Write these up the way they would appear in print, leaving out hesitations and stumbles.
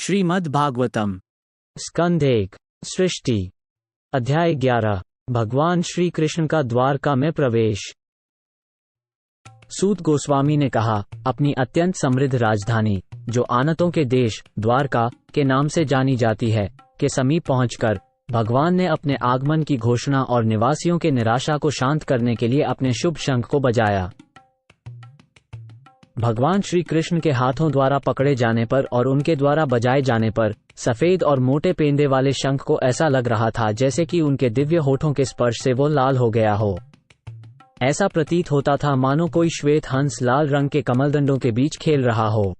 श्रीमद् भागवतम स्कंध 1 सृष्टि अध्याय 11 भगवान श्री कृष्ण का द्वारका में प्रवेश। सूत गोस्वामी ने कहा, अपनी अत्यंत समृद्ध राजधानी जो आनतों के देश द्वारका के नाम से जानी जाती है के समीप पहुंचकर भगवान ने अपने आगमन की घोषणा और निवासियों के निराशा को शांत करने के लिए अपने शुभ शंख को बजाया। भगवान श्री कृष्ण के हाथों द्वारा पकड़े जाने पर और उनके द्वारा बजाए जाने पर सफेद और मोटे पेंदे वाले शंख को ऐसा लग रहा था जैसे कि उनके दिव्य होठों के स्पर्श से वो लाल हो गया हो। ऐसा प्रतीत होता था मानो कोई श्वेत हंस लाल रंग के कमलदंडों के बीच खेल रहा हो।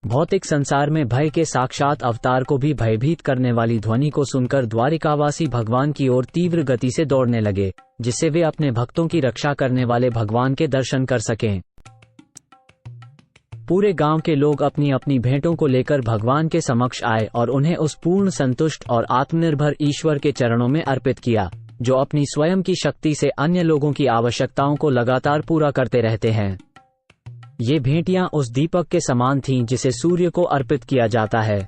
भौतिक संसार में भय के साक्षात अवतार को भी भयभीत करने वाली ध्वनि को सुनकर द्वारिकावासी भगवान की ओर तीव्र गति से दौड़ने लगे, जिससे वे अपने भक्तों की रक्षा करने वाले भगवान के दर्शन कर सकें। पूरे गांव के लोग अपनी अपनी भेंटों को लेकर भगवान के समक्ष आए और उन्हें उस पूर्ण संतुष्ट और आत्मनिर्भर ईश्वर के चरणों में अर्पित किया, जो अपनी स्वयं की शक्ति से अन्य लोगों की आवश्यकताओं को लगातार पूरा करते रहते हैं। ये भेंटियां उस दीपक के समान थीं जिसे सूर्य को अर्पित किया जाता है।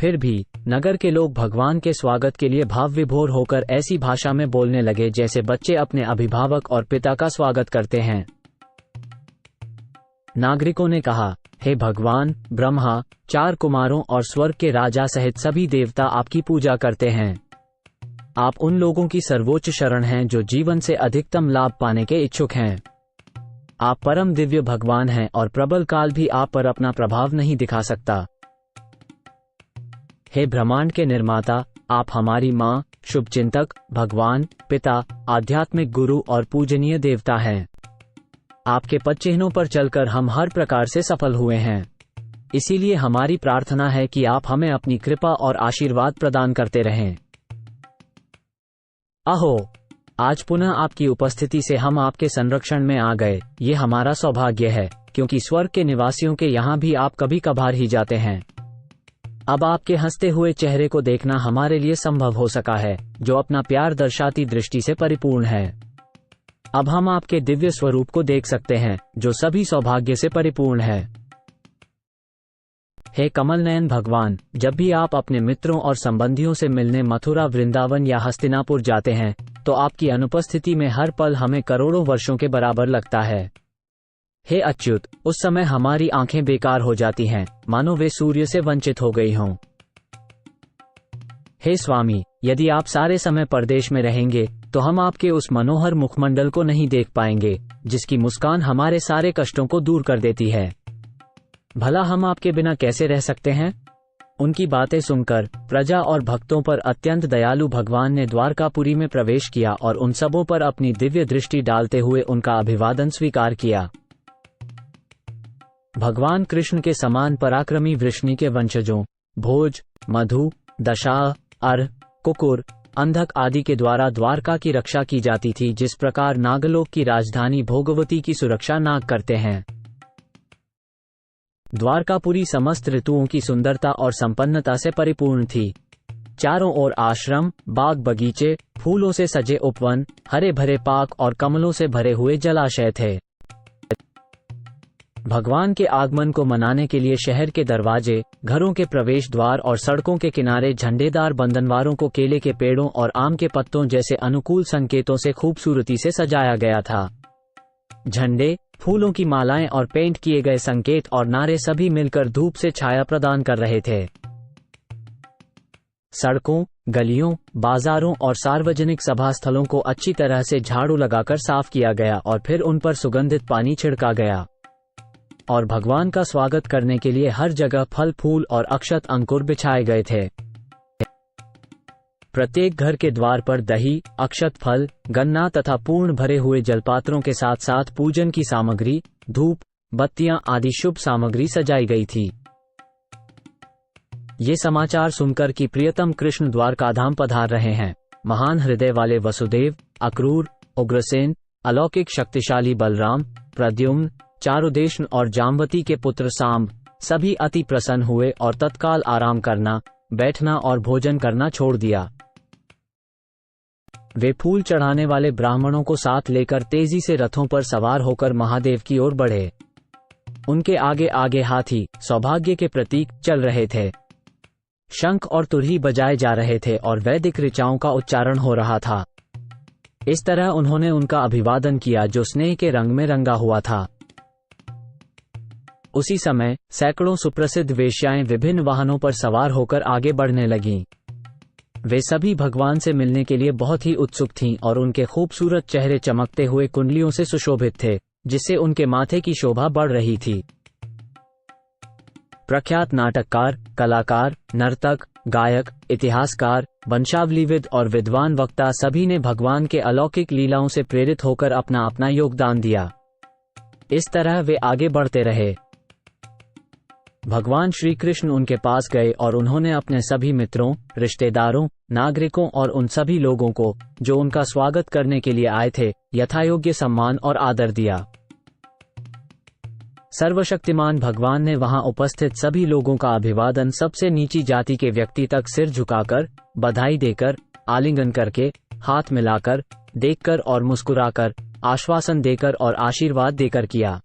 फिर भी नगर के लोग भगवान के स्वागत के लिए भाव विभोर होकर ऐसी भाषा में बोलने लगे जैसे बच्चे अपने अभिभावक और पिता का स्वागत करते हैं। नागरिकों ने कहा, हे भगवान, ब्रह्मा, 4 कुमारों और स्वर्ग के राजा सहित सभी देवता आपकी पूजा करते हैं। आप उन लोगों की सर्वोच्च शरण हैं जो जीवन से अधिकतम लाभ पाने के इच्छुक हैं। आप परम दिव्य भगवान हैं और प्रबल काल भी आप पर अपना प्रभाव नहीं दिखा सकता। हे ब्रह्मांड के निर्माता, आप हमारी माँ, शुभचिंतक, भगवान, पिता, आध्यात्मिक गुरु और पूजनीय देवता हैं। आपके पदचिह्नों पर चलकर हम हर प्रकार से सफल हुए हैं। इसीलिए हमारी प्रार्थना है कि आप हमें अपनी कृपा और आशीर्वाद प्रदान करते रहें। अहो, आज पुनः आपकी उपस्थिति से हम आपके संरक्षण में आ गए। ये हमारा सौभाग्य है, क्योंकि स्वर्ग के निवासियों के यहाँ भी आप कभी कभार ही जाते हैं। अब आपके हंसते हुए चेहरे को देखना हमारे लिए संभव हो सका है, जो अपना प्यार दर्शाती दृष्टि से परिपूर्ण है। अब हम आपके दिव्य स्वरूप को देख सकते हैं, जो सभी सौभाग्य से परिपूर्ण है। हे कमल नयन भगवान, जब भी आप अपने मित्रों और संबंधियों से मिलने मथुरा, वृंदावन या हस्तिनापुर जाते हैं, तो आपकी अनुपस्थिति में हर पल हमें करोड़ों वर्षों के बराबर लगता है। हे अच्युत, उस समय हमारी आंखें बेकार हो जाती हैं, मानो वे सूर्य से वंचित हो गई हों। हे स्वामी, यदि आप सारे समय परदेश में रहेंगे तो हम आपके उस मनोहर मुखमंडल को नहीं देख पाएंगे, जिसकी मुस्कान हमारे सारे कष्टों को दूर कर देती है। भला हम आपके बिना कैसे रह सकते हैं? उनकी बातें सुनकर प्रजा और भक्तों पर अत्यंत दयालु भगवान ने द्वारकापुरी में प्रवेश किया और उन सबों पर अपनी दिव्य दृष्टि डालते हुए उनका अभिवादन स्वीकार किया। भगवान कृष्ण के समान पराक्रमी वृष्णि के वंशजों भोज, मधु, दशाह, अर्ह, कुकुर, अंधक आदि के द्वारा द्वारका की रक्षा की जाती थी, जिस प्रकार नागलोक की राजधानी भोगवती की सुरक्षा नाग करते हैं। द्वारकापुरी समस्त ऋतुओं की सुंदरता और संपन्नता से परिपूर्ण थी। चारों ओर आश्रम, बाग बगीचे, फूलों से सजे उपवन, हरे भरे पार्क और कमलों से भरे हुए जलाशय थे। भगवान के आगमन को मनाने के लिए शहर के दरवाजे, घरों के प्रवेश द्वार और सड़कों के किनारे झंडेदार बंधनवारों को केले के पेड़ों और आम के पत्तों जैसे अनुकूल संकेतों से खूबसूरती से सजाया गया था। झंडे, फूलों की मालाएं और पेंट किए गए संकेत और नारे सभी मिलकर धूप से छाया प्रदान कर रहे थे। सड़कों, गलियों, बाजारों और सार्वजनिक सभा स्थलों को अच्छी तरह से झाड़ू लगाकर साफ किया गया और फिर उन पर सुगंधित पानी छिड़का गया। और भगवान का स्वागत करने के लिए हर जगह फल फूल और अक्षत अंकुर बिछाए गए थे। प्रत्येक घर के द्वार पर दही, अक्षत फल, गन्ना तथा पूर्ण भरे हुए जलपात्रों के साथ साथ पूजन की सामग्री, धूप, बत्तियां आदि शुभ सामग्री सजाई गई थी। ये समाचार सुनकर कि प्रियतम कृष्ण द्वारकाधाम पधार रहे हैं, महान हृदय वाले वसुदेव, अक्रूर, उग्रसेन, अलौकिक शक्तिशाली बलराम, प्रद्युम्न, चारुदेशन और जाम्बती के पुत्र सांब सभी अति प्रसन्न हुए और तत्काल आराम करना, बैठना और भोजन करना छोड़ दिया। वे फूल चढ़ाने वाले ब्राह्मणों को साथ लेकर तेजी से रथों पर सवार होकर महादेव की ओर बढ़े। उनके आगे आगे हाथी सौभाग्य के प्रतीक चल रहे थे। शंख और तुरही बजाए जा रहे थे और वैदिक ऋचाओं का उच्चारण हो रहा था। इस तरह उन्होंने उनका अभिवादन किया जो स्नेह के रंग में रंगा हुआ था। उसी समय सैकड़ों सुप्रसिद्ध वेश्याएं विभिन्न वाहनों पर सवार होकर आगे बढ़ने लगीं। वे सभी भगवान से मिलने के लिए बहुत ही उत्सुक थीं और उनके खूबसूरत चेहरे चमकते हुए कुंडलियों से सुशोभित थे, जिससे उनके माथे की शोभा बढ़ रही थी। प्रख्यात नाटककार, कलाकार, नर्तक, गायक, इतिहासकार, वंशावलीविद और विद्वान वक्ता सभी ने भगवान के अलौकिक लीलाओं से प्रेरित होकर अपना अपना योगदान दिया। इस तरह वे आगे बढ़ते रहे। भगवान श्री कृष्ण उनके पास गए और उन्होंने अपने सभी मित्रों, रिश्तेदारों, नागरिकों और उन सभी लोगों को जो उनका स्वागत करने के लिए आए थे, यथायोग्य सम्मान और आदर दिया। सर्वशक्तिमान भगवान ने वहां उपस्थित सभी लोगों का अभिवादन सबसे नीची जाति के व्यक्ति तक सिर झुकाकर, बधाई देकर, आलिंगन करके, हाथ मिलाकर, देखकर और मुस्कुराकर, आश्वासन देकर और आशीर्वाद देकर किया।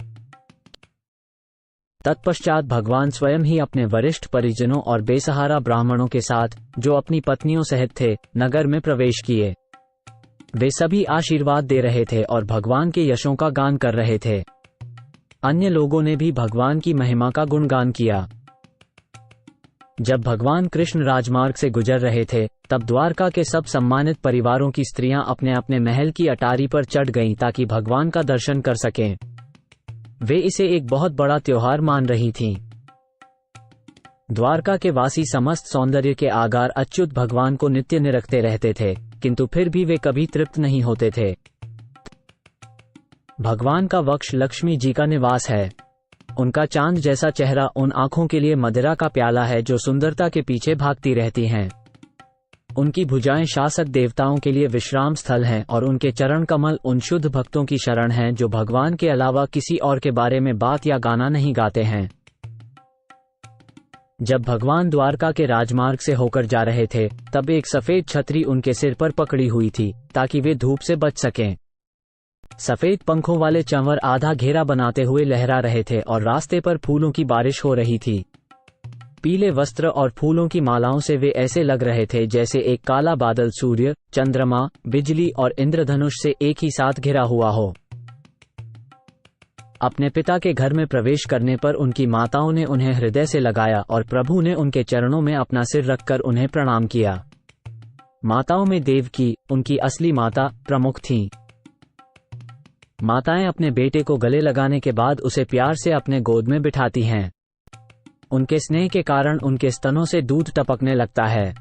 तत्पश्चात भगवान स्वयं ही अपने वरिष्ठ परिजनों और बेसहारा ब्राह्मणों के साथ, जो अपनी पत्नियों सहित थे, नगर में प्रवेश किए। वे सभी आशीर्वाद दे रहे थे और भगवान के यशों का गान कर रहे थे। अन्य लोगों ने भी भगवान की महिमा का गुणगान किया। जब भगवान कृष्ण राजमार्ग से गुजर रहे थे, तब द्वारका के सब सम्मानित परिवारों की स्त्रियां अपने अपने महल की अटारी पर चढ़ गईं ताकि भगवान का दर्शन कर सकें। वे इसे एक बहुत बड़ा त्योहार मान रही थीं। द्वारका के वासी समस्त सौंदर्य के आगार अच्युत भगवान को नित्य निरखते रहते थे, किंतु फिर भी वे कभी तृप्त नहीं होते थे। भगवान का वक्ष लक्ष्मी जी का निवास है। उनका चांद जैसा चेहरा उन आंखों के लिए मदिरा का प्याला है जो सुंदरता के पीछे भागती रहती हैं। उनकी भुजाएं शासक देवताओं के लिए विश्राम स्थल हैं और उनके चरण कमल उन शुद्ध भक्तों की शरण हैं जो भगवान के अलावा किसी और के बारे में बात या गाना नहीं गाते हैं। जब भगवान द्वारका के राजमार्ग से होकर जा रहे थे, तब एक सफेद छतरी उनके सिर पर पकड़ी हुई थी ताकि वे धूप से बच सकें। सफेद पंखों वाले चंवर आधा घेरा बनाते हुए लहरा रहे थे और रास्ते पर फूलों की बारिश हो रही थी। पीले वस्त्र और फूलों की मालाओं से वे ऐसे लग रहे थे जैसे एक काला बादल सूर्य, चंद्रमा, बिजली और इंद्रधनुष से एक ही साथ घिरा हुआ हो। अपने पिता के घर में प्रवेश करने पर उनकी माताओं ने उन्हें हृदय से लगाया और प्रभु ने उनके चरणों में अपना सिर रखकर उन्हें प्रणाम किया। माताओं में देवकी, उनकी असली माता, प्रमुख थीं। माताएं अपने बेटे को गले लगाने के बाद उसे प्यार से अपने गोद में बिठाती हैं। उनके स्नेह के कारण उनके स्तनों से दूध टपकने लगता है।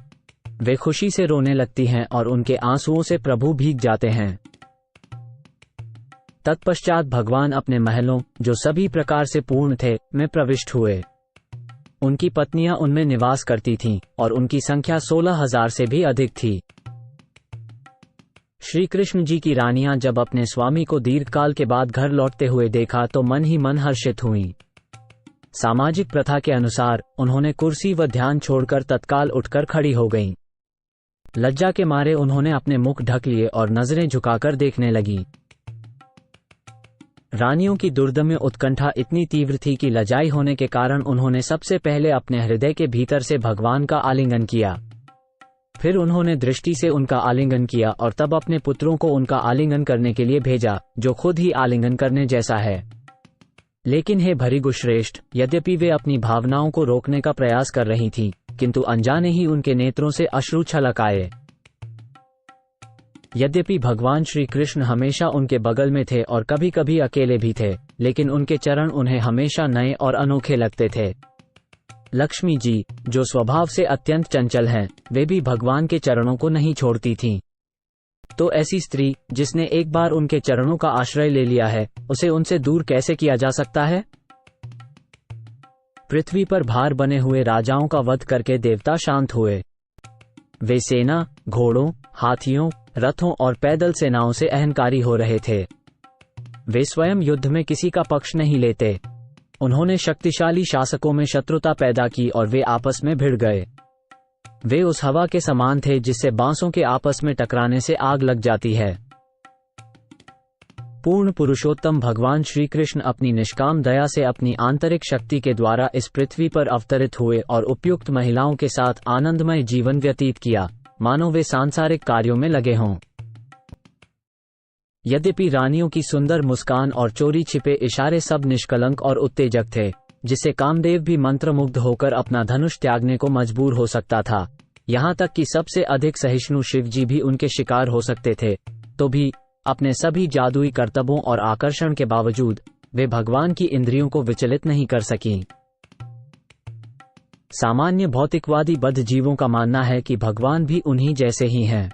वे खुशी से रोने लगती हैं और उनके आंसुओं से प्रभु भीग जाते हैं। तत्पश्चात भगवान अपने महलों, जो सभी प्रकार से पूर्ण थे, में प्रविष्ट हुए। उनकी पत्नियां उनमें निवास करती थीं और उनकी संख्या 16,000 से भी अधिक थी। श्री कृष्ण जी की रानियां जब अपने स्वामी को दीर्घकाल के बाद घर लौटते हुए देखा तो मन ही मन हर्षित हुईं। सामाजिक प्रथा के अनुसार उन्होंने कुर्सी व ध्यान छोड़कर तत्काल उठकर खड़ी हो गईं। लज्जा के मारे उन्होंने अपने मुख ढक लिए और नजरें झुकाकर देखने लगीं। रानियों की दुर्दम्य उत्कंठा इतनी तीव्र थी कि लजाई होने के कारण उन्होंने सबसे पहले अपने हृदय के भीतर से भगवान का आलिंगन किया। फिर उन्होंने दृष्टि से उनका आलिंगन किया और तब अपने पुत्रों को उनका आलिंगन करने के लिए भेजा, जो खुद ही आलिंगन करने जैसा है। लेकिन हे भृगुश्रेष्ठ, यद्यपि वे अपनी भावनाओं को रोकने का प्रयास कर रही थीं, किंतु अनजाने ही उनके नेत्रों से अश्रु छलक आए। यद्यपि भगवान श्री कृष्ण हमेशा उनके बगल में थे और कभी कभी अकेले भी थे, लेकिन उनके चरण उन्हें हमेशा नए और अनोखे लगते थे। लक्ष्मी जी, जो स्वभाव से अत्यंत चंचल हैं, वे भी भगवान के चरणों को नहीं छोड़ती थीं। तो ऐसी स्त्री जिसने एक बार उनके चरणों का आश्रय ले लिया है, उसे उनसे दूर कैसे किया जा सकता है? पृथ्वी पर भार बने हुए राजाओं का वध करके देवता शांत हुए। वे सेना, घोड़ों, हाथियों, रथों और पैदल सेनाओं से अहंकारी हो रहे थे। वे स्वयं युद्ध में किसी का पक्ष नहीं लेते। उन्होंने शक्तिशाली शासकों में शत्रुता पैदा की और वे आपस में भिड़ गए। वे उस हवा के समान थे जिससे बांसों के आपस में टकराने से आग लग जाती है। पूर्ण पुरुषोत्तम भगवान श्री कृष्ण अपनी निष्काम दया से अपनी आंतरिक शक्ति के द्वारा इस पृथ्वी पर अवतरित हुए और उपयुक्त महिलाओं के साथ आनंदमय जीवन व्यतीत किया, मानो वे सांसारिक कार्यों में लगे हों। यद्यपि रानियों की सुंदर मुस्कान और चोरी छिपे इशारे सब निष्कलंक और उत्तेजक थे, जिससे कामदेव भी मंत्रमुग्ध होकर अपना धनुष त्यागने को मजबूर हो सकता था। यहाँ तक कि सबसे अधिक सहिष्णु शिवजी भी उनके शिकार हो सकते थे, तो भी अपने सभी जादुई करतबों और आकर्षण के बावजूद वे भगवान की इंद्रियों को विचलित नहीं कर सकीं। सामान्य भौतिकवादी बद्ध जीवों का मानना है कि भगवान भी उन्हीं जैसे ही हैं।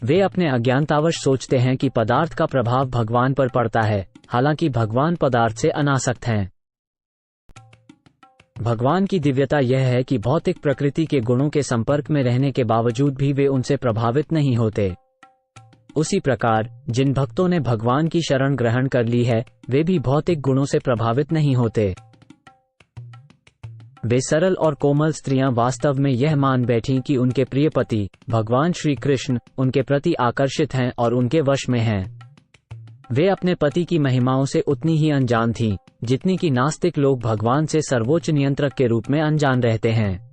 वे अपने अज्ञानतावश सोचते हैं कि पदार्थ का प्रभाव भगवान पर पड़ता है, हालांकि भगवान पदार्थ से अनासक्त हैं। भगवान की दिव्यता यह है कि भौतिक प्रकृति के गुणों के संपर्क में रहने के बावजूद भी वे उनसे प्रभावित नहीं होते। उसी प्रकार जिन भक्तों ने भगवान की शरण ग्रहण कर ली है, वे भी भौतिक गुणों से प्रभावित नहीं होते। वे सरल और कोमल स्त्रियां वास्तव में यह मान बैठीं कि उनके प्रिय पति भगवान श्री कृष्ण उनके प्रति आकर्षित हैं और उनके वश में हैं। वे अपने पति की महिमाओं से उतनी ही अनजान थीं, जितनी कि नास्तिक लोग भगवान से सर्वोच्च नियंत्रक के रूप में अनजान रहते हैं।